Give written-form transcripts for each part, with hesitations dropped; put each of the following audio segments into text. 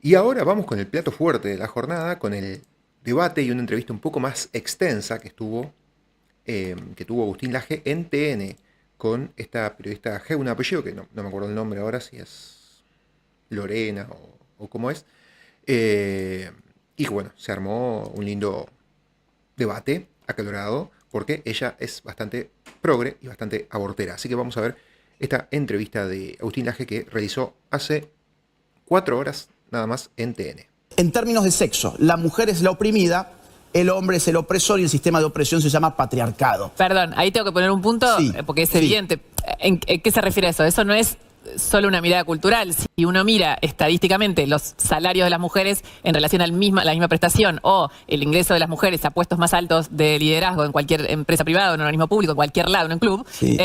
Y ahora vamos con el plato fuerte de la jornada, con el debate y una entrevista un poco más extensa que tuvo Agustín Laje en TN con esta periodista G, un apellido que no me acuerdo el nombre ahora, si es Lorena o cómo es. Eh, y bueno, se armó un lindo debate acalorado porque ella es bastante progre y bastante abortera. Así que vamos a ver esta entrevista de Agustín Laje que realizó hace 4 horas nada más en TN. En términos de sexo, la mujer es la oprimida, el hombre es el opresor y el sistema de opresión se llama patriarcado. Perdón, ahí tengo que poner un punto, Sí, porque es sí. evidente. ¿En qué se refiere eso? Eso no es solo una mirada cultural. Si uno mira estadísticamente los salarios de las mujeres en relación a la misma prestación o el ingreso de las mujeres a puestos más altos de liderazgo en cualquier empresa privada, en un organismo público, en cualquier lado, en un club, Sí.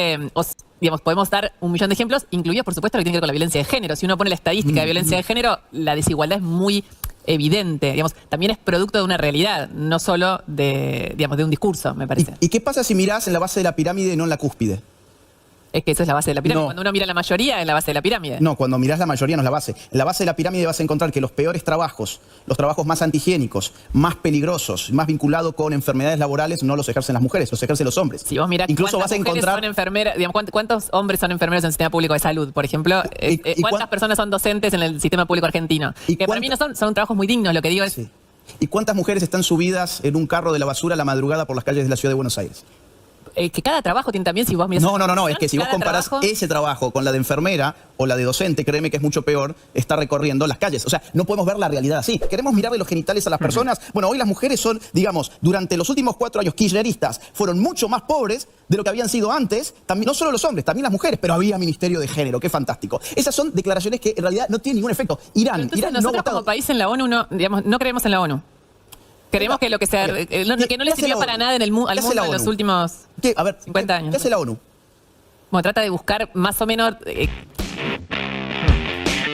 digamos, podemos dar un millón de ejemplos, incluidos, por supuesto, lo que tiene que ver con la violencia de género. Si uno pone la estadística de violencia de género, la desigualdad es muy evidente. Digamos, también es producto de una realidad, no solo de un discurso, me parece. ¿Y qué pasa si mirás en la base de la pirámide y no en la cúspide? Es que eso es la base de la pirámide. No. Cuando uno mira la mayoría, es la base de la pirámide. No, cuando mirás la mayoría no es la base. En la base de la pirámide vas a encontrar que los peores trabajos, los trabajos más antihigiénicos, más peligrosos, más vinculados con enfermedades laborales, no los ejercen las mujeres, los ejercen los hombres. Si vos mirás Incluso vas cuántas a mujeres encontrar... son enfermeras, digamos, cuántos hombres son enfermeros en el sistema público de salud, por ejemplo, y cuántas personas son docentes en el sistema público argentino. ¿Y Que para mí no son trabajos muy dignos, lo que digo es... Sí. ¿Y cuántas mujeres están subidas en un carro de la basura a la madrugada por las calles de la ciudad de Buenos Aires? Que cada trabajo tiene también, si vos mirás... No, es que si vos cada comparás trabajo- ese trabajo con la de enfermera o la de docente, créeme que es mucho peor estar recorriendo las calles. O sea, no podemos ver la realidad así. ¿Queremos mirarle los genitales a las personas? Bueno, hoy las mujeres son, digamos, durante los últimos 4 años kirchneristas, fueron mucho más pobres de lo que habían sido antes, también, no solo los hombres, también las mujeres, pero había ministerio de género, qué fantástico. Esas son declaraciones que en realidad no tienen ningún efecto. Pero Irán entonces no ha nosotros votado. como país en la ONU no creemos en la ONU. Creemos que lo que sea, que no ¿Qué le hace sirvió la para ONU? nada en ¿Qué al hace mundo la en los ONU? últimos A ver, 50 años. ¿Qué hace la ONU? Bueno, trata de buscar más o menos...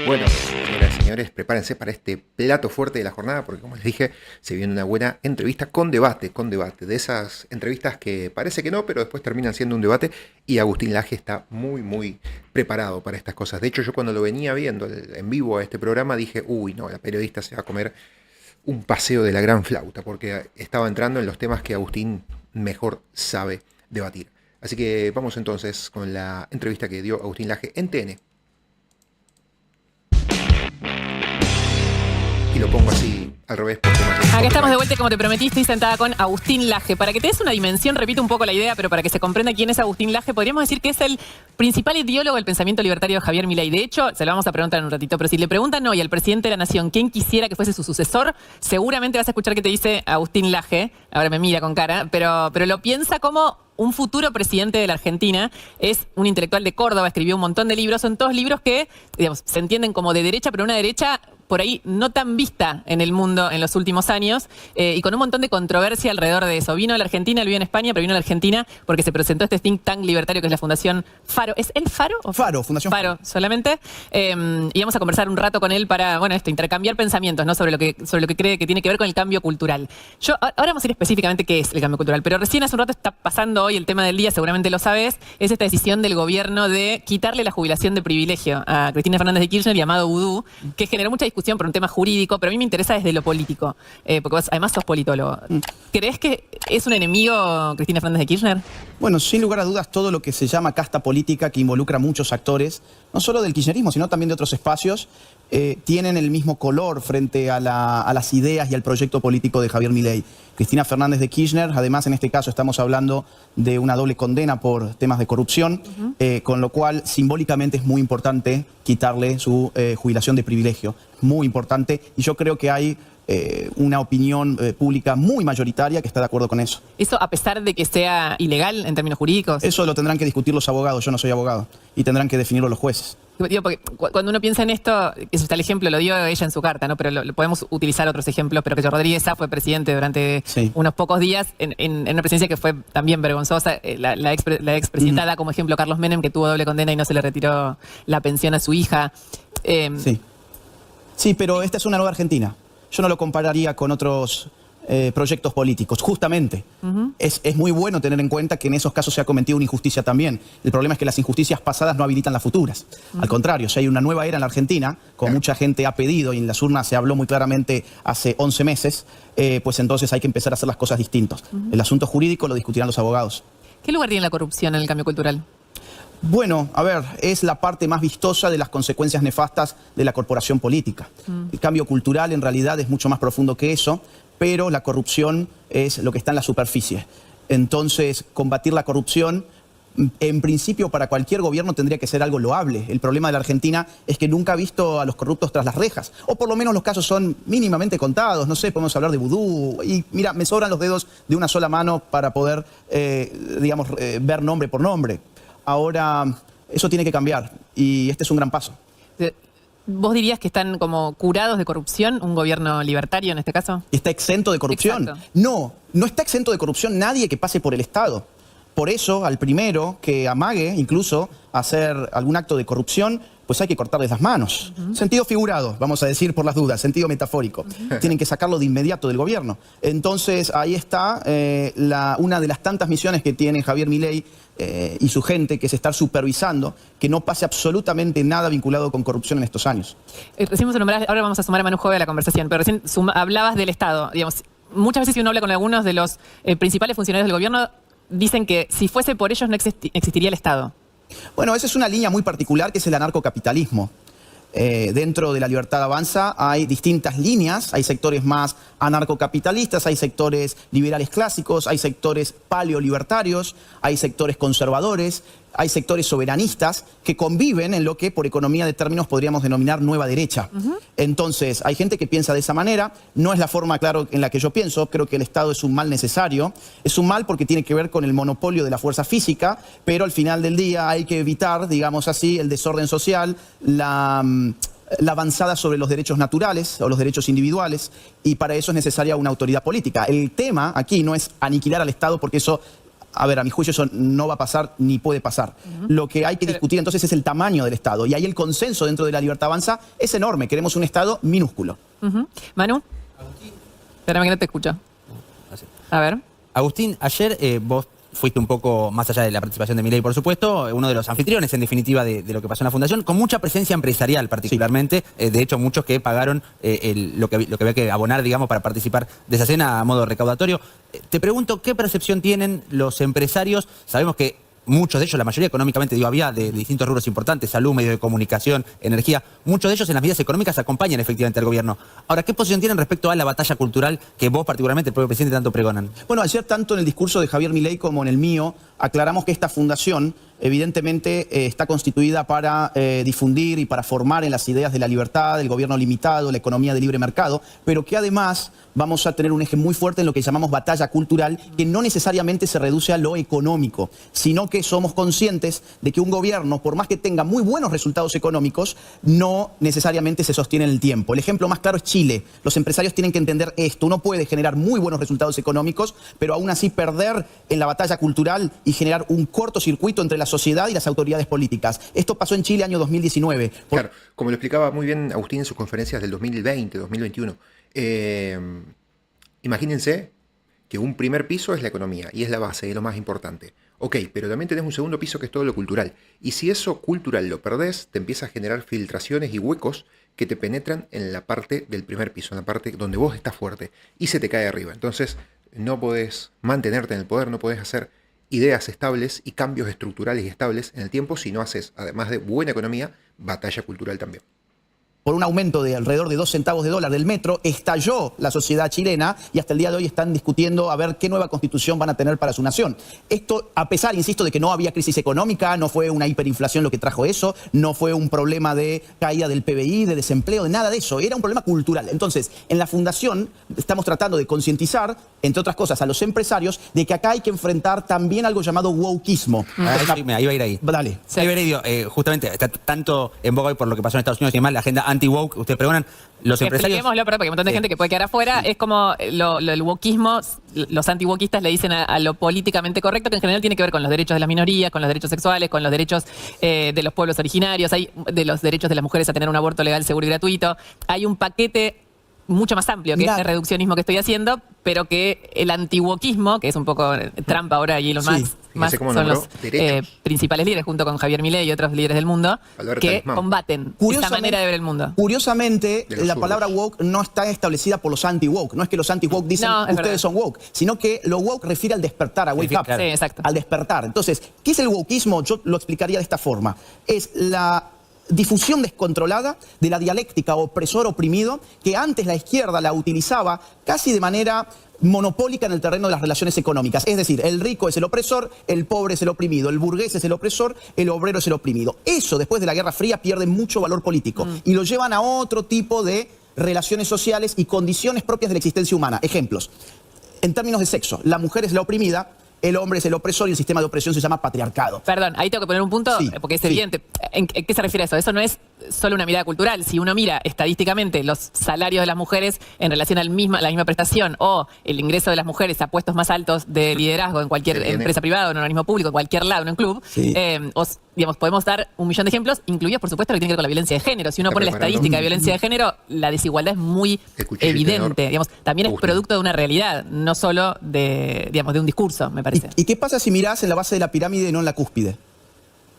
Bueno, señoras y señores, prepárense para este plato fuerte de la jornada, porque como les dije, se viene una buena entrevista con debate, de esas entrevistas que parece que no, pero después terminan siendo un debate, y Agustín Laje está muy preparado para estas cosas. De hecho, yo cuando lo venía viendo en vivo a este programa dije, uy, no, la periodista se va a comer un paseo de la gran flauta, porque estaba entrando en los temas que Agustín mejor sabe debatir. Así que vamos entonces con la entrevista que dio Agustín Laje en TN. Y lo pongo así al revés porque no tengo Acá estamos de copyright. vuelta, como te prometí, estoy sentada con Agustín Laje. Para que te des una dimensión, repito un poco la idea, pero para que se comprenda quién es Agustín Laje, podríamos decir que es el principal ideólogo del pensamiento libertario de Javier Milei. De hecho, se lo vamos a preguntar en un ratito, pero si le preguntan hoy al presidente de la Nación quién quisiera que fuese su sucesor, seguramente vas a escuchar que te dice Agustín Laje. Ahora me mira con cara, pero lo piensa como un futuro presidente de la Argentina. Es un intelectual de Córdoba, escribió un montón de libros. Son todos libros que, digamos, se entienden como de derecha, pero una derecha por ahí no tan vista en el mundo en los últimos años, y con un montón de controversia alrededor de eso. Vino a la Argentina, él vive en España, pero vino a la Argentina porque se presentó este think tank libertario que es la Fundación Faro. ¿Es el Faro? ¿O Faro, Fundación Faro, solamente. Y vamos a conversar un rato con él para, bueno, intercambiar pensamientos, ¿no? sobre lo que cree que tiene que ver con el cambio cultural. Ahora vamos a ir específicamente qué es el cambio cultural, pero recién hace un rato está pasando hoy el tema del día, seguramente lo sabes, es esta decisión del gobierno de quitarle la jubilación de privilegio a Cristina Fernández de Kirchner y a Amado Boudou, que generó mucha discusión por un tema jurídico, pero a mí me interesa desde lo político, porque vos además sos politólogo. ¿Crees que es un enemigo Cristina Fernández de Kirchner? Bueno, sin lugar a dudas, todo lo que se llama casta política, que involucra a muchos actores, no solo del kirchnerismo, sino también de otros espacios, tienen el mismo color frente a las ideas y al proyecto político de Javier Milei. Cristina Fernández de Kirchner, además en este caso estamos hablando de una doble condena por temas de corrupción, con lo cual simbólicamente es muy importante quitarle su jubilación de privilegio. Muy importante, y yo creo que hay una opinión pública muy mayoritaria que está de acuerdo con eso. ¿Eso a pesar de que sea ilegal en términos jurídicos? Eso lo tendrán que discutir los abogados, yo no soy abogado, y tendrán que definirlo los jueces. Digo, porque cuando uno piensa en esto, eso está el ejemplo, lo dio ella en su carta, ¿no? Pero lo podemos utilizar otros ejemplos, pero que Rodríguez Sá fue presidente durante unos pocos días en una presidencia que fue también vergonzosa. La expresidenta da como ejemplo a Carlos Menem, que tuvo doble condena y no se le retiró la pensión a su hija. Sí, pero esta es una nueva Argentina. Yo no lo compararía con otros proyectos políticos, justamente. Es muy bueno tener en cuenta que en esos casos se ha cometido una injusticia también. El problema es que las injusticias pasadas no habilitan las futuras. Al contrario, si hay una nueva era en la Argentina, como mucha gente ha pedido y en las urnas se habló muy claramente hace 11 meses, pues entonces hay que empezar a hacer las cosas distintos. El asunto jurídico lo discutirán los abogados. ¿Qué lugar tiene la corrupción en el cambio cultural? Bueno, a ver, es la parte más vistosa de las consecuencias nefastas de la corporación política. El cambio cultural en realidad es mucho más profundo que eso, pero la corrupción es lo que está en la superficie. Entonces, combatir la corrupción, en principio, para cualquier gobierno tendría que ser algo loable. El problema de la Argentina es que nunca ha visto a los corruptos tras las rejas. O por lo menos los casos son mínimamente contados. No sé, podemos hablar de vudú. Y mira, me sobran los dedos de una sola mano para poder, ver nombre por nombre. Ahora, eso tiene que cambiar. Y este es un gran paso. ¿Vos dirías que están como curados de corrupción, un gobierno libertario en este caso? ¿Está exento de corrupción? Exacto. No, no está exento de corrupción nadie que pase por el Estado. Por eso, al primero que amague incluso hacer algún acto de corrupción, pues hay que cortarles las manos. Sentido figurado, vamos a decir por las dudas, sentido metafórico. Tienen que sacarlo de inmediato del gobierno. Entonces, ahí está una de las tantas misiones que tiene Javier Milei y su gente, que es estar supervisando que no pase absolutamente nada vinculado con corrupción en estos años. Recién vos nombrás, ahora vamos a sumar a Manu Jove a la conversación, pero recién hablabas del Estado. Digamos, muchas veces si uno habla con algunos de los principales funcionarios del gobierno, dicen que si fuese por ellos no existiría el Estado. Bueno, esa es una línea muy particular que es el anarcocapitalismo. Dentro de la Libertad Avanza hay distintas líneas, hay sectores más anarcocapitalistas, hay sectores liberales clásicos, hay sectores paleolibertarios, hay sectores conservadores, hay sectores soberanistas que conviven en lo que por economía de términos podríamos denominar nueva derecha. Entonces, hay gente que piensa de esa manera, no es la forma, claro, en la que yo pienso. Creo que el Estado es un mal necesario, es un mal porque tiene que ver con el monopolio de la fuerza física, pero al final del día hay que evitar, digamos así, el desorden social, la avanzada sobre los derechos naturales o los derechos individuales, y para eso es necesaria una autoridad política. El tema aquí no es aniquilar al Estado, porque eso, a ver, a mi juicio eso no va a pasar ni puede pasar. Lo que hay que discutir entonces es el tamaño del Estado, y ahí el consenso dentro de la Libertad Avanza es enorme. Queremos un Estado minúsculo. Manu, espérame que no te escucho. A ver. Agustín, ayer vos fuiste un poco más allá de la participación de Milei, por supuesto, uno de los anfitriones, en definitiva, de lo que pasó en la Fundación, con mucha presencia empresarial particularmente. Sí. De hecho, muchos que pagaron lo que había que abonar, digamos, para participar de esa cena a modo recaudatorio. Te pregunto, ¿qué percepción tienen los empresarios? Sabemos que muchos de ellos, la mayoría económicamente, digo, había de distintos rubros importantes, salud, medios de comunicación, energía. Muchos de ellos en las medidas económicas acompañan efectivamente al gobierno. Ahora, ¿qué posición tienen respecto a la batalla cultural que vos, particularmente, el propio presidente, tanto pregonan? Bueno, ayer tanto en el discurso de Javier Milei como en el mío, aclaramos que esta fundación evidentemente está constituida para difundir y para formar en las ideas de la libertad, del gobierno limitado, la economía de libre mercado, pero que además vamos a tener un eje muy fuerte en lo que llamamos batalla cultural, que no necesariamente se reduce a lo económico, sino que somos conscientes de que un gobierno, por más que tenga muy buenos resultados económicos, no necesariamente se sostiene en el tiempo. El ejemplo más claro es Chile. Los empresarios tienen que entender esto. Uno puede generar muy buenos resultados económicos, pero aún así perder en la batalla cultural y generar un cortocircuito entre la sociedad y las autoridades políticas. Esto pasó en Chile año 2019. Claro, como lo explicaba muy bien Agustín en sus conferencias del 2020, 2021. Imagínense que un primer piso es la economía y es la base, es lo más importante. Ok, pero también tenés un segundo piso que es todo lo cultural. Y si eso cultural lo perdés, te empieza a generar filtraciones y huecos que te penetran en la parte del primer piso, en la parte donde vos estás fuerte, y se te cae arriba. Entonces no podés mantenerte en el poder, no podés hacer ideas estables y cambios estructurales y estables en el tiempo si no haces, además de buena economía, batalla cultural también. Por un aumento de alrededor de 2 centavos de dólar del metro, estalló la sociedad chilena y hasta el día de hoy están discutiendo a ver qué nueva constitución van a tener para su nación. Esto, a pesar, insisto, de que no había crisis económica, no fue una hiperinflación lo que trajo eso, no fue un problema de caída del PBI, de desempleo, de nada de eso, era un problema cultural. Entonces, en la Fundación estamos tratando de concientizar, entre otras cosas, a los empresarios de que acá hay que enfrentar también algo llamado wokeismo. Ahí va a ir ahí. Dale. Sí. Ahí va a ir, justamente, está tanto en boga hoy por lo que pasó en Estados Unidos y demás, la agenda anti-woke, ustedes pregonan, los empresarios... Expliquémoslo, porque hay un montón de gente que puede quedar afuera. Es como el wokismo, los anti-wokistas le dicen a lo políticamente correcto, que en general tiene que ver con los derechos de las minorías, con los derechos sexuales, con los derechos de los pueblos originarios, de los derechos de las mujeres a tener un aborto legal, seguro y gratuito. Hay un paquete mucho más amplio que Mirá. este reduccionismo que estoy haciendo, pero que el antiguoquismo, que es un poco Trump ahora y Elon Sí. Musk, Fíjense cómo son nombró los derechos. principales líderes, junto con Javier Milei y otros líderes del mundo, Palabra que talismán. combaten esta manera de ver el mundo. Curiosamente, De los la zurdos. palabra woke no está establecida por los anti-woke. No es que los anti-woke dicen No, es ustedes verdad. son woke, sino que lo woke refiere al despertar, a wake up. Claro. Sí, exacto. Al despertar. Entonces, ¿qué es el wokeismo? Yo lo explicaría de esta forma. Es la difusión descontrolada de la dialéctica opresor-oprimido que antes la izquierda la utilizaba casi de manera monopólica en el terreno de las relaciones económicas. Es decir, el rico es el opresor, el pobre es el oprimido, el burgués es el opresor, el obrero es el oprimido. Eso, después de la Guerra Fría, pierde mucho valor político y lo llevan a otro tipo de relaciones sociales y condiciones propias de la existencia humana. Ejemplos. En términos de sexo, la mujer es la oprimida, el hombre es el opresor y el sistema de opresión se llama patriarcado. Perdón, ahí tengo que poner un punto, Sí, porque es sí. evidente. ¿En qué se refiere a eso? Eso no es solo una mirada cultural. Si uno mira estadísticamente los salarios de las mujeres en relación a la misma prestación o el ingreso de las mujeres a puestos más altos de liderazgo en cualquier Que viene. empresa privada o en un organismo público, en cualquier lado, en un club, Sí. digamos, podemos dar un millón de ejemplos, incluidos, por supuesto, lo que tiene que ver con la violencia de género. Si uno Está pone la preparando. estadística de violencia de género, la desigualdad es muy El cuchillo evidente. tenedor. Digamos, también es Justo. producto de una realidad, no solo digamos, de un discurso, me parece. ¿Y qué pasa si mirás en la base de la pirámide y no en la cúspide?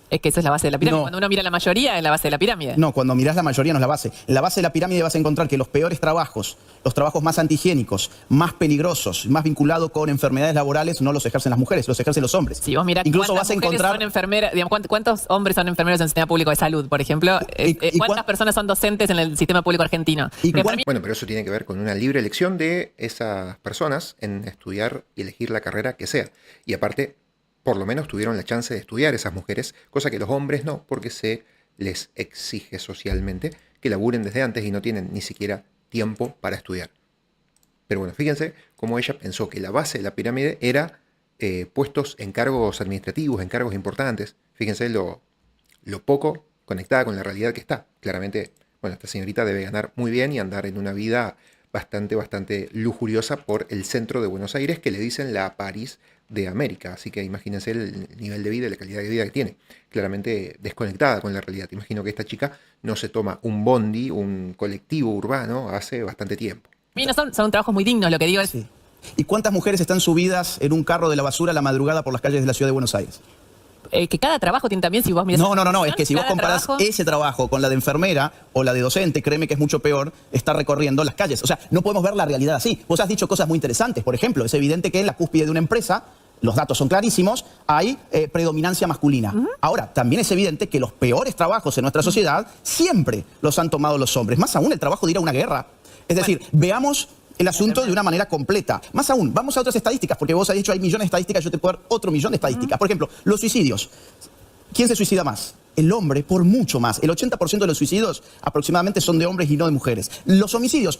Es que esa es la base de la pirámide. No. Cuando uno mira la mayoría, es la base de la pirámide. No, cuando mirás la mayoría no es la base. En la base de la pirámide vas a encontrar que los peores trabajos, los trabajos más antihigiénicos, más peligrosos, más vinculados con enfermedades laborales, no los ejercen las mujeres, los ejercen los hombres. Si vos mirás Incluso cuántas vas a mujeres encontrar... son enfermeras, digamos, ¿cuántos hombres son enfermeros en el sistema público de salud, por ejemplo? y ¿Cuántas personas son docentes en el sistema público argentino? ¿Y Que cuán- para mí- Bueno, pero eso tiene que ver con una libre elección de esas personas en estudiar y elegir la carrera que sea. Y aparte, por lo menos tuvieron la chance de estudiar esas mujeres, cosa que los hombres no, porque se les exige socialmente que laburen desde antes y no tienen ni siquiera tiempo para estudiar. Pero bueno, fíjense cómo ella pensó que la base de la pirámide era puestos en cargos administrativos, en cargos importantes. Fíjense lo poco conectada con la realidad que está. Claramente, bueno, esta señorita debe ganar muy bien y andar en una vida bastante lujuriosa por el centro de Buenos Aires, que le dicen la París de América. Así que imagínense el nivel de vida y la calidad de vida que tiene. Claramente desconectada con la realidad. Imagino que esta chica no se toma un bondi, un colectivo urbano, hace bastante tiempo. a mí no son trabajos muy dignos, lo que digo es... Sí. ¿Y cuántas mujeres están subidas en un carro de la basura a la madrugada por las calles de la ciudad de Buenos Aires? Que cada trabajo tiene también, si vos mirás... No, es que si vos cada comparás trabajo- ese trabajo con la de enfermera o la de docente, créeme que es mucho peor estar recorriendo las calles. O sea, no podemos ver la realidad así. Vos has dicho cosas muy interesantes. Por ejemplo, es evidente que en la cúspide de una empresa, los datos son clarísimos, hay predominancia masculina. Ahora, también es evidente que los peores trabajos en nuestra sociedad siempre los han tomado los hombres. Más aún el trabajo de ir a una guerra. Es decir, veamos el asunto de una manera completa. Más aún, vamos a otras estadísticas, porque vos has dicho hay millones de estadísticas, yo te puedo dar otro millón de estadísticas. Por ejemplo, los suicidios. ¿Quién se suicida más? El hombre, por mucho más. El 80% de los suicidios aproximadamente son de hombres y no de mujeres. Los homicidios,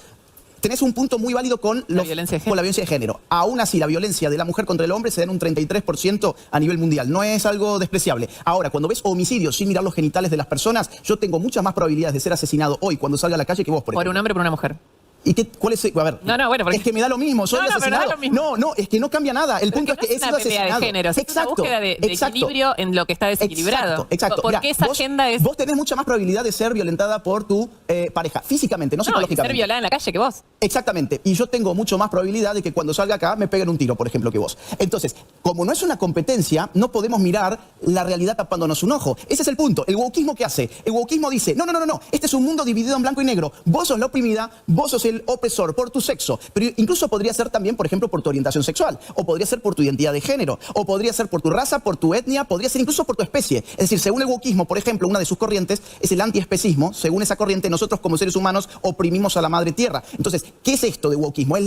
tenés un punto muy válido con la violencia de género. con la violencia de género. Aún así, la violencia de la mujer contra el hombre se da en un 33% a nivel mundial. No es algo despreciable. Ahora, cuando ves homicidios sin mirar los genitales de las personas, yo tengo muchas más probabilidades de ser asesinado hoy cuando salga a la calle que vos, por Por ejemplo. un hombre o por una mujer. ¿Y cuál es? A ver, No, bueno, porque- es que me da lo mismo, soy No, no, pero asesinado. no da lo mismo. No, es que no cambia nada. El punto es que he es sido una pelea de asesinado. género, es una búsqueda de equilibrio en lo que está desequilibrado. Exacto. Porque Mirá, esa vos, agenda es... Vos tenés mucha más probabilidad de ser violentada por tu pareja, físicamente, no No, y ser psicológicamente. violada en la calle que vos. Exactamente. Y yo tengo mucho más probabilidad de que cuando salga acá me peguen un tiro, por ejemplo, que vos. Entonces, como no es una competencia, no podemos mirar la realidad tapándonos un ojo. Ese es el punto. El wokeismo, ¿qué hace? El wokeismo dice, no. Este es un mundo dividido en blanco y negro. Vos sos la oprimida, vos sos el opresor por tu sexo. Pero incluso podría ser también, por ejemplo, por tu orientación sexual. O podría ser por tu identidad de género. O podría ser por tu raza, por tu etnia. Podría ser incluso por tu especie. Es decir, según el wokeismo, por ejemplo, una de sus corrientes es el antiespecismo. Según esa corriente, nosotros como seres humanos oprimimos a la madre tierra. Entonces, ¿qué es esto de wokeismo? Es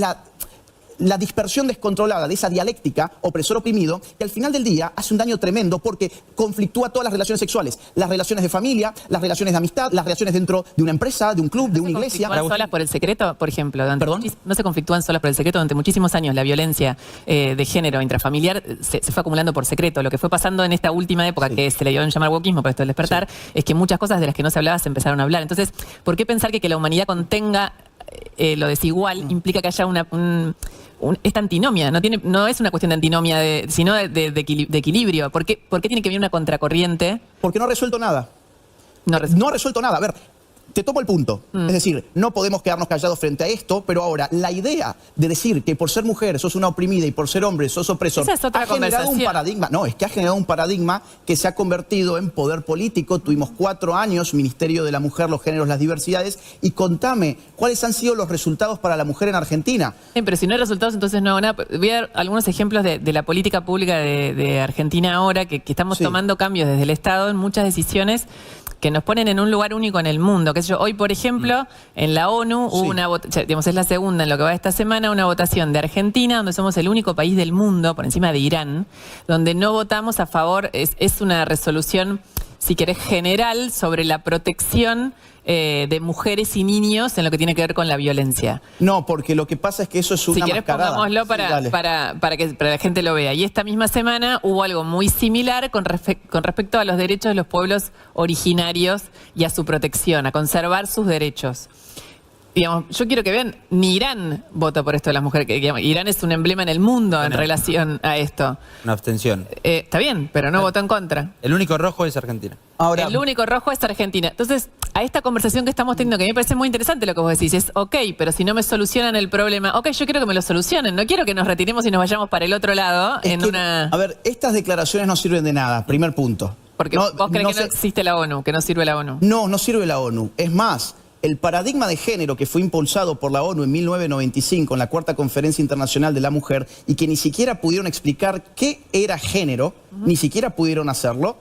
la dispersión descontrolada de esa dialéctica opresor-oprimido que al final del día hace un daño tremendo porque conflictúa todas las relaciones sexuales, las relaciones de familia, las relaciones de amistad, las relaciones dentro de una empresa, de un club, de una iglesia. ¿No se conflictúan solas por el secreto, por ejemplo? ¿Perdón? No se conflictúan solas por el secreto. Durante muchísimos años la violencia de género intrafamiliar se fue acumulando por secreto. Lo que fue pasando en esta última época, que se le dio en llamar wokeismo, por esto del despertar, es que muchas cosas de las que no se hablaba se empezaron a hablar. Entonces, ¿por qué pensar que la humanidad contenga lo desigual implica que haya esta antinomia? No es una cuestión de antinomia, sino de equilibrio. ¿Por qué tiene que venir una contracorriente? Porque no ha resuelto nada. No No ha resuelto nada. A ver, te tomo el punto. Es decir, no podemos quedarnos callados frente a esto, pero ahora la idea de decir que por ser mujer sos una oprimida y por ser hombre sos opresor, Esa es otra ha generado un conversación. paradigma. No, es que ha generado un paradigma que se ha convertido en poder político. Tuvimos 4 años, Ministerio de la Mujer, los Géneros, las Diversidades, y contame, ¿cuáles han sido los resultados para la mujer en Argentina? Sí, pero si no hay resultados, entonces no hago nada. Voy a dar algunos ejemplos de la política pública de Argentina ahora, que estamos Sí. tomando cambios desde el Estado en muchas decisiones que nos ponen en un lugar único en el mundo. Qué sé yo, hoy, por ejemplo, en la ONU hubo Sí. una votación, digamos, es la segunda en lo que va esta semana, una votación de Argentina, donde somos el único país del mundo, por encima de Irán, donde no votamos a favor, es una resolución, si querés, general sobre la protección de mujeres y niños en lo que tiene que ver con la violencia. No, porque lo que pasa es que eso es una Si querés, mascarada. pongámoslo Sí, dale. para que la gente lo vea. Y esta misma semana hubo algo muy similar con respecto a los derechos de los pueblos originarios y a su protección, a conservar sus derechos. Digamos, yo quiero que vean, ni Irán votó por esto de las mujeres. Que, digamos, Irán es un emblema en el mundo en relación a esto. Una abstención. Está bien, pero no votó en contra. El único rojo es Argentina. Ahora, El único rojo es Argentina. Entonces, a esta conversación que estamos teniendo, que a mí me parece muy interesante lo que vos decís, es ok, pero si no me solucionan el problema, ok, yo quiero que me lo solucionen, no quiero que nos retiremos y nos vayamos para el otro lado es en que, una... a ver, estas declaraciones no sirven de nada, primer punto. Porque No- vos crees no que no sé- existe la ONU, que no sirve la ONU. No sirve la ONU. Es más, el paradigma de género que fue impulsado por la ONU en 1995 en la Cuarta Conferencia Internacional de la Mujer y que ni siquiera pudieron explicar qué era género, ni siquiera pudieron hacerlo,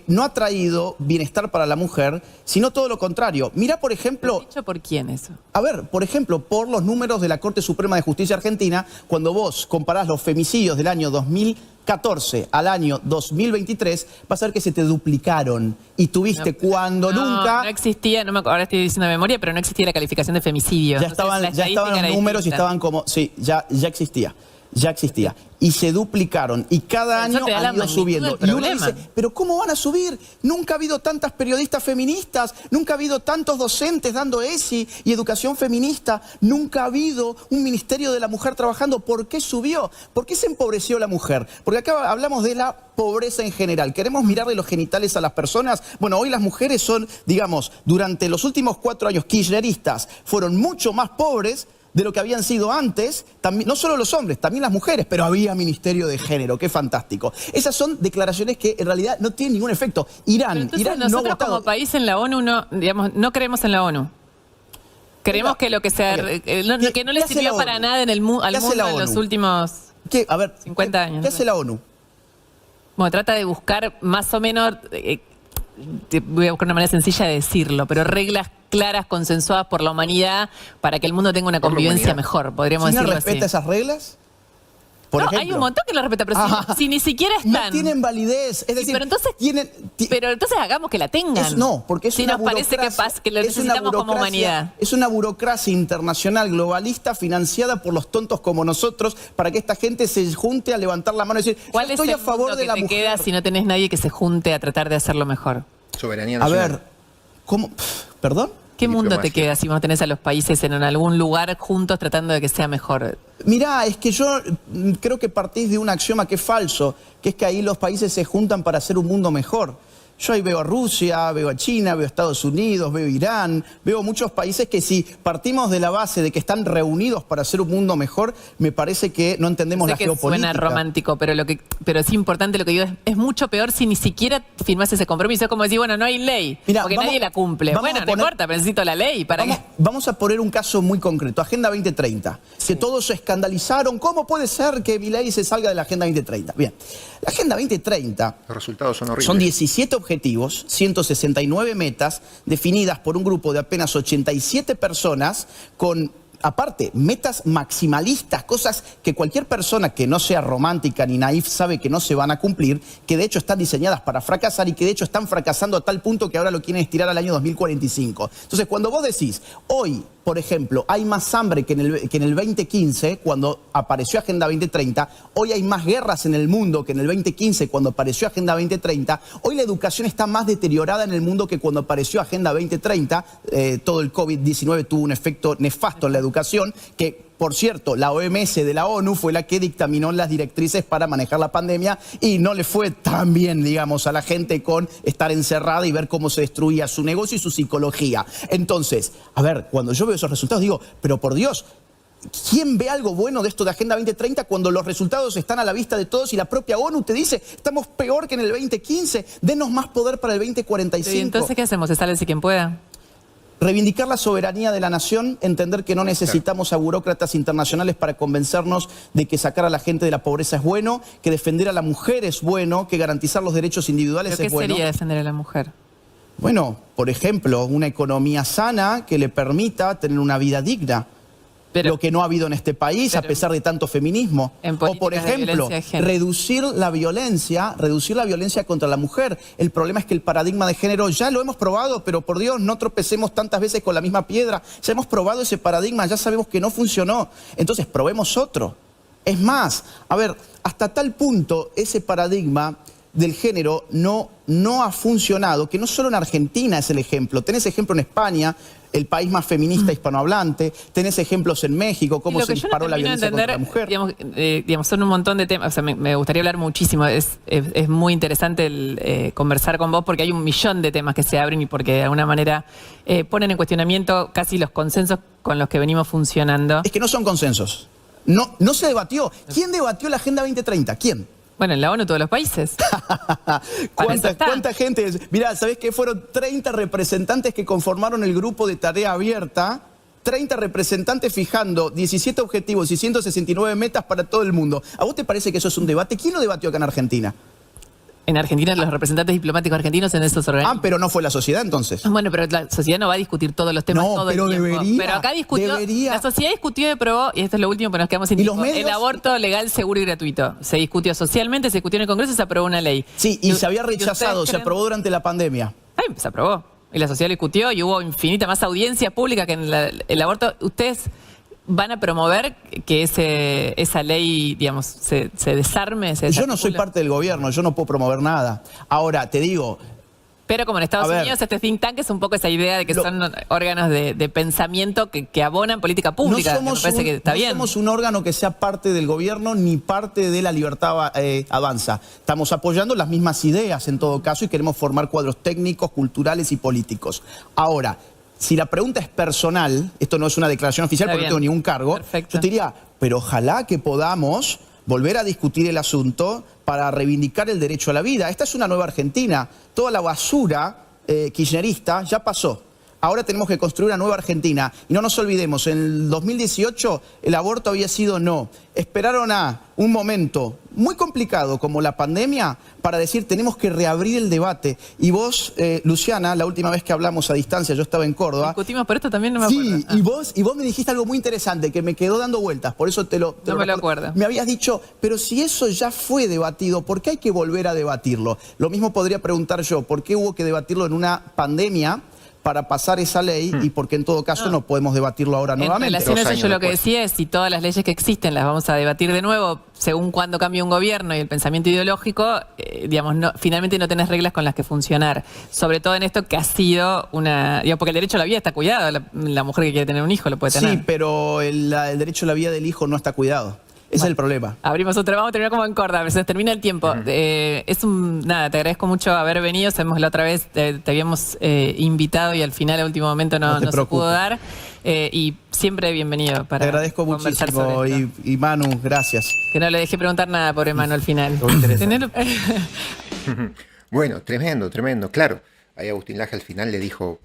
no ha traído bienestar para la mujer, sino todo lo contrario. Mira, por ejemplo, ¿Dicho por quién eso? a ver, por ejemplo, por los números de la Corte Suprema de Justicia Argentina, cuando vos comparás los femicidios del año 2014 al año 2023, vas a ver que se te duplicaron. Y tuviste cuando nunca... No existía, no me acuerdo, ahora estoy diciendo de memoria, pero no existía la calificación de femicidio. Ya Entonces, estaban, la ya estaban estadística los era números y distinta. estaban como... Sí, ya existía. Ya existía. Y se duplicaron. Y cada Eso año te da la han ido magnitud subiendo. del Y uno problema. dice, ¿pero cómo van a subir? Nunca ha habido tantas periodistas feministas. Nunca ha habido tantos docentes dando ESI y educación feminista. Nunca ha habido un Ministerio de la Mujer trabajando. ¿Por qué subió? ¿Por qué se empobreció la mujer? Porque acá hablamos de la pobreza en general. ¿Queremos mirarle los genitales a las personas? Bueno, hoy las mujeres son, digamos, durante los últimos 4 años kirchneristas, fueron mucho más pobres de lo que habían sido antes, también, no solo los hombres, también las mujeres, pero había Ministerio de Género, qué fantástico. Esas son declaraciones que en realidad no tienen ningún efecto. Pero Irán entonces no ha nosotros votado. como país en la ONU no, digamos, no creemos en la ONU. Creemos Oiga, que lo que se que no le ¿qué hace sirvió la para ONU? nada en el ¿Qué al hace mundo la en los ONU? últimos... A ver, 50 años, ¿Qué no hace sé. la ONU? Bueno, trata de buscar más o menos, voy a buscar una manera sencilla de decirlo, pero reglas claras, consensuadas por la humanidad para que el mundo tenga una Por la convivencia humanidad. mejor, podríamos ¿Quién no decirlo respeta así. esas reglas? Por No, ejemplo. hay un montón que lo respeta, pero si ni siquiera No están... tienen validez. Es decir, pero entonces, tienen... pero entonces hagamos que la tengan. No, porque es si una nos parece que lo es una necesitamos como burocracia- humanidad. Es una burocracia internacional globalista financiada por los tontos como nosotros para que esta gente se junte a levantar la mano y decir, yo ¿Cuál es estoy el a favor mundo de que la te mujer. queda si no tenés nadie que se junte a tratar de hacerlo mejor? Soberanía A nacional. ver, ¿cómo? ¿Perdón? ¿Qué mundo te Diplomacia. queda si vos tenés a los países en algún lugar juntos tratando de que sea mejor? Mirá, es que yo creo que partís de un axioma que es falso, que es que ahí los países se juntan para hacer un mundo mejor. Yo ahí veo a Rusia, veo a China, veo a Estados Unidos, veo a Irán, veo muchos países que si partimos de la base de que están reunidos para hacer un mundo mejor, me parece que no entendemos Sé la que geopolítica. suena romántico, pero es importante lo que digo. Es mucho peor si ni siquiera firmás ese compromiso. Es como decir, bueno, no hay ley, Mirá, porque vamos- nadie la cumple. vamos Bueno, a no poner- importa, pero necesito la ley. ¿Para qué? Vamos a poner un caso muy concreto, Agenda 2030, que todos se escandalizaron. ¿Cómo puede ser que Milei se salga de la Agenda 2030? Bien, la Agenda 2030 Los resultados son horribles. son 17 objetivos, 169 metas, definidas por un grupo de apenas 87 personas con... Aparte, metas maximalistas, cosas que cualquier persona que no sea romántica ni naif sabe que no se van a cumplir, que de hecho están diseñadas para fracasar y que de hecho están fracasando a tal punto que ahora lo quieren estirar al año 2045. Entonces, cuando vos decís, hoy, por ejemplo, hay más hambre que en el 2015, cuando apareció Agenda 2030, hoy hay más guerras en el mundo que en el 2015, cuando apareció Agenda 2030, hoy la educación está más deteriorada en el mundo que cuando apareció Agenda 2030, todo el COVID-19 tuvo un efecto nefasto en la educación, que Por cierto, la OMS de la ONU fue la que dictaminó las directrices para manejar la pandemia y no le fue tan bien, digamos, a la gente con estar encerrada y ver cómo se destruía su negocio y su psicología. Entonces, a ver, cuando yo veo esos resultados digo, pero por Dios, ¿quién ve algo bueno de esto de Agenda 2030 cuando los resultados están a la vista de todos y la propia ONU te dice, estamos peor que en el 2015, denos más poder para el 2045? ¿Y entonces qué hacemos? ¿Se sale si quien pueda? Reivindicar la soberanía de la nación, entender que no necesitamos a burócratas internacionales para convencernos de que sacar a la gente de la pobreza es bueno, que defender a la mujer es bueno, que garantizar los derechos individuales ¿Pero es qué bueno. sería defender a la mujer? Bueno, por ejemplo, una economía sana que le permita tener una vida digna. Pero- lo que no ha habido en este país, a pesar de tanto feminismo. En O, por políticas de ejemplo, violencia de género. reducir la violencia contra la mujer. El problema es que el paradigma de género ya lo hemos probado, pero por Dios, no tropecemos tantas veces con la misma piedra. Ya hemos probado ese paradigma, ya sabemos que no funcionó. Entonces, probemos otro. Es más, a ver, hasta tal punto ese paradigma del género no ha funcionado, que no solo en Argentina es el ejemplo. Tenés ejemplo en España, el país más feminista hispanohablante, tenés ejemplos en México, cómo Lo se que yo no disparó la termino de violencia entender, contra la mujer. digamos, son un montón de temas. O sea, me gustaría hablar muchísimo. Es muy interesante conversar con vos porque hay un millón de temas que se abren y porque de alguna manera ponen en cuestionamiento casi los consensos con los que venimos funcionando. Es que no son consensos. No se debatió. ¿Quién debatió la Agenda 2030? ¿Quién? Bueno, en la ONU todos los países. Para eso está. ¿Cuánta gente? Mirá, ¿sabés qué? Fueron 30 representantes que conformaron el grupo de tarea abierta. 30 representantes fijando 17 objetivos y 169 metas para todo el mundo. ¿A vos te parece que eso es un debate? ¿Quién lo debatió acá en Argentina? En Argentina los representantes diplomáticos argentinos en esos organismos. Pero no fue la sociedad entonces. Bueno, pero la sociedad no va a discutir todos los temas No, todo pero el tiempo. debería, Pero acá discutió, debería. la sociedad discutió y aprobó, y esto es lo último, pero nos quedamos sin ¿Y tiempo, los medios? el aborto legal, seguro y gratuito. Se discutió socialmente, se discutió en el Congreso y se aprobó una ley. Sí, y se había ustedes rechazado, se creen? aprobó durante la pandemia. Ay, se aprobó. Y la sociedad lo discutió y hubo infinita más audiencia pública que en el aborto. ¿Ustedes van a promover que esa ley, digamos, se desarme? Yo no soy parte del gobierno, yo no puedo promover nada. Ahora, te digo, Pero como en Estados A ver, Unidos, este think tank es un poco esa idea de que son órganos de pensamiento que abonan política pública. Que me parece que está bien. No somos un órgano que sea parte del gobierno ni parte de la Libertad Avanza. Estamos apoyando las mismas ideas en todo caso y queremos formar cuadros técnicos, culturales y políticos. Ahora, si la pregunta es personal, esto no es una declaración oficial Está porque no bien. tengo ningún cargo, Perfecto. yo te diría, pero ojalá que podamos volver a discutir el asunto para reivindicar el derecho a la vida. Esta es una nueva Argentina. Toda la basura kirchnerista ya pasó. Ahora tenemos que construir una nueva Argentina. Y no nos olvidemos, en el 2018 el aborto había sido no. Esperaron a un momento muy complicado como la pandemia para decir tenemos que reabrir el debate. Y vos, Luciana, la última vez que hablamos a distancia, yo estaba en Córdoba. Discutimos por esto también, no me acuerdo. Sí, y vos me dijiste algo muy interesante que me quedó dando vueltas, por eso te lo No me lo recuerdo. acuerdo. Me habías dicho, pero si eso ya fue debatido, ¿por qué hay que volver a debatirlo? Lo mismo podría preguntar yo, ¿por qué hubo que debatirlo en una pandemia para pasar esa ley y por qué en todo caso no podemos debatirlo ahora En nuevamente? relación a eso, 2 yo años lo que después. decía es si todas las leyes que existen las vamos a debatir de nuevo, según cuando cambie un gobierno y el pensamiento ideológico, digamos, finalmente no tenés reglas con las que funcionar. Sobre todo en esto que ha sido una... Digamos, porque el derecho a la vida está cuidado. La mujer que quiere tener un hijo lo puede tener. Sí, pero el derecho a la vida del hijo no está cuidado. Ese es el problema. Abrimos otra, vamos a terminar como en Córdoba, se nos termina el tiempo. Nada, te agradezco mucho haber venido. Sabemos la otra vez te habíamos invitado y al final, a último momento, No te se preocupes. pudo dar. Y siempre bienvenido para Te agradezco conversar muchísimo sobre esto. y Manu, gracias. Que no le dejé preguntar nada, pobre Manu, al final. Muy interesante. Bueno, tremendo, tremendo. Claro, ahí Agustín Laje al final le dijo,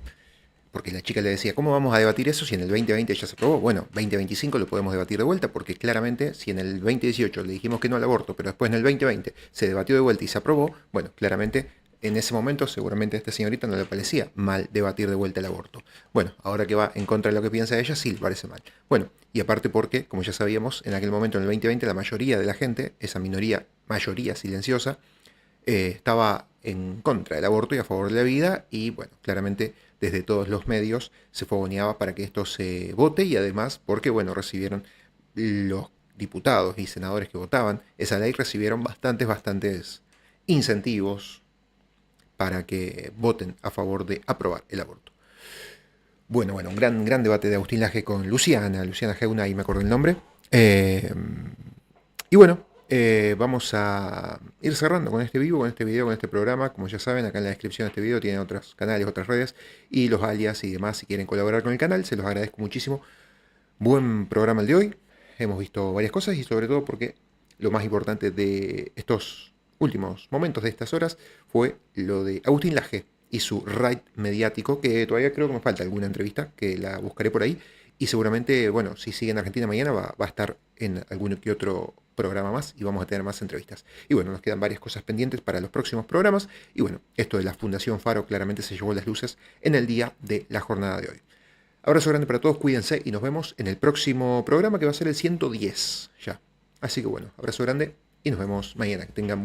porque la chica le decía, ¿cómo vamos a debatir eso si en el 2020 ya se aprobó? Bueno, 2025 lo podemos debatir de vuelta, porque claramente si en el 2018 le dijimos que no al aborto, pero después en el 2020 se debatió de vuelta y se aprobó, bueno, claramente en ese momento seguramente a esta señorita no le parecía mal debatir de vuelta el aborto. Bueno, ahora que va en contra de lo que piensa ella, sí le parece mal. Bueno, y aparte porque, como ya sabíamos, en aquel momento en el 2020 la mayoría de la gente, esa mayoría silenciosa, estaba en contra del aborto y a favor de la vida y bueno, claramente desde todos los medios se fogoneaba para que esto se vote y además porque bueno, recibieron los diputados y senadores que votaban esa ley, recibieron bastantes incentivos para que voten a favor de aprobar el aborto. Bueno, un gran debate de Agustín Laje con Luciana Geuna, ahí me acuerdo el nombre. Eh, y bueno, vamos a ir cerrando con este vivo, con este video, con este programa. Como ya saben, acá en la descripción de este video tienen otros canales, otras redes y los alias y demás. Si quieren colaborar con el canal, se los agradezco muchísimo. Buen programa el de hoy. Hemos visto varias cosas y sobre todo porque lo más importante de estos últimos momentos, de estas horas, fue lo de Agustín Laje y su raid mediático, que todavía creo que me falta alguna entrevista, que la buscaré por ahí. Y seguramente, bueno, si sigue en Argentina mañana va a estar en algún que otro programa más y vamos a tener más entrevistas. Y bueno, nos quedan varias cosas pendientes para los próximos programas. Y bueno, esto de la Fundación Faro claramente se llevó las luces en el día de la jornada de hoy. Abrazo grande para todos, cuídense y nos vemos en el próximo programa que va a ser el 110 ya. Así que bueno, abrazo grande y nos vemos mañana. Que tengan